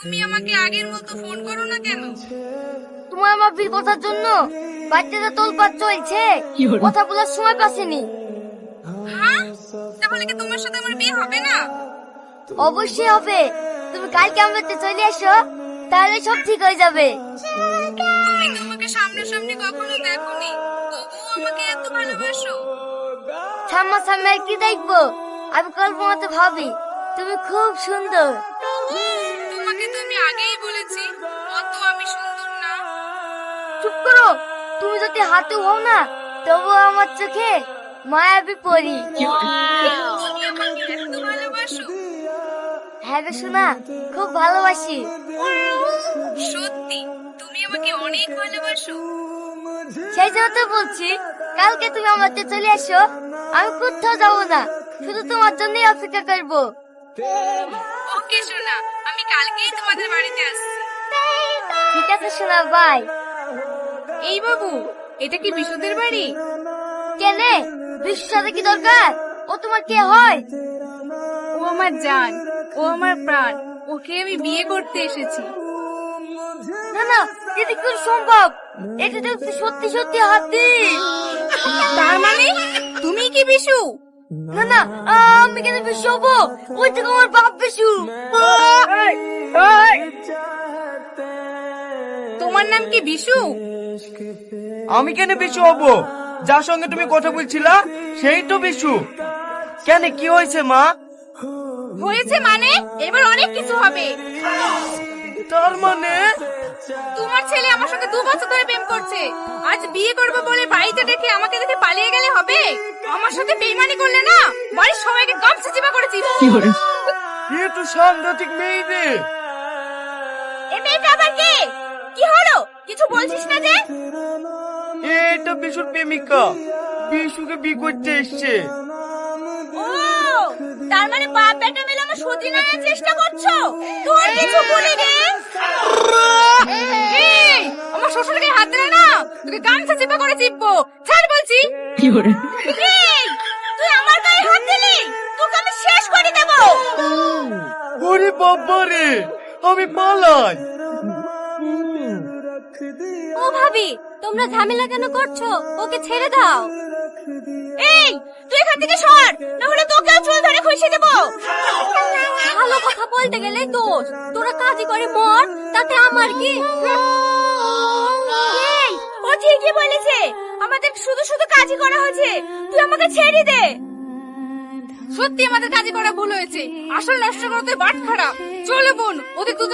তুমি আমাকে আগের মতো ফোন করো না কেন? তোমার মাপির কথার জন্য বাচ্চাটা তোলপাড় চলছে, কথা বলার সময় পাসেনি। হ্যাঁ, তাহলে কি তোমার সাথে আমার বিয়ে হবে না? অবশ্যই হবে। তুমি কালকে আমাদের চলে এসো, তাহলে সব ঠিক হয়ে যাবে। আমি তোমাকে সামনাসামনি কখনো দেখোনি, তবুও আমাকে এত ভালোবাসো। সামনাসামনি আর কি দেখবো, আমি কল্পনাতে ভাবি তুমি খুব সুন্দর। তোমাকে তো আমি আগেই বলেছি অত আমি সুন্দর না। চুপ করো, তুমি যদি হাতে হও না তবুও আমার চোখে মায়াবী পরি। তুমি আমাকে এত ভালোবাসো? হ্যাঁ গো সোনা, খুব ভালোবাসি। সত্যি তুমি আমাকে অনেক ভালোবাসো? সেই জন্য তো বলছি কালকে তুমি আমাদের চলে এসো, আমি কোথাও যাবো না, শুধু তোমার জন্যই অপেক্ষা করবো। ওকে সোনা, আমি কালকেই তোমাদের বাড়িতে আসছি। ঠিক আছে সোনা, বাই। এই বাবু, এটা কি বিশুদের বাড়ি? কেনে বিশুর সাথে কি দরকার? ও তোমার কে হয়? ও আমার জান, ও আমার প্রাণ, ওকে আমি বিয়ে করতে এসেছি। না না, এটা কি করে সম্ভব? এটা দেখতে সত্যি সত্যি হাতি। তার মানে তুমি কি বিশু? না না, আমি কেন বিশু হবো? ওই থেকে আমার বাপ বিশু। তোমার নাম কি বিশু? আমি কেন বিশু হব? যার সঙ্গে তুমি কথা বলছিলা সেই তো বিশু। কেন, কি হয়েছে মা? হয়েছে মানে এবার অনেক কিছু হবে। তার মানে তোমার ছেলে আমার সঙ্গে 2 বছর ধরে প্রেম করছে, আজ বিয়ে করবে বলে বাড়িতে ডেকে আমাকে দেখে পালিয়ে গেলে হবে? আমার সাথে বেইমানি করলে না বাড়ির সবাইকে গামছা চিপা করেছি। এ তো সাংঘাতিক মেয়ে রে। এই মেয়েটা আবার কে? কি হলো, কিছু বলছিস না যে? এটা বিশুর প্রেমিকা, বিশুকে বিয়ে করতে এসছে। ও, তার মানে বাপ বেটা মিলে আমার সতী নেওয়ার চেষ্টা করছো? তোর কিছু বলি রে? এই, আমার শ্বশুরকে হাত দিলে না তোকে গামছা চিপা করে চিপবো। ছাড় বলছি। এই, তুই আমার গায়ে হাত দিলি, তোকে আমি শেষ করে দেব। ওরে বাবা রে, আমি পালাই। ও ভাবি, তোমরা ঝামেলা কেন করছো? ওকে ছেড়ে দাও। এই, তুই এখান থেকে সর, না হলে তোকেও চুল ধরে খুঁজে দেব। ভালো কথা বলতে গেলে দোষ, তোরা কাজই করে মর, তাতে আমার কি? এই, ও ঠিকই বলেছে, আমাদের শুধু শুধু কাজই করা হয়েছে, তুই আমাকে ছেড়ে দে। সত্যি আমাদের কাজই করা ভুল হয়েছে, আসল নষ্ট করতে বাট খারাপ। চলো বোন, ওদের দুজন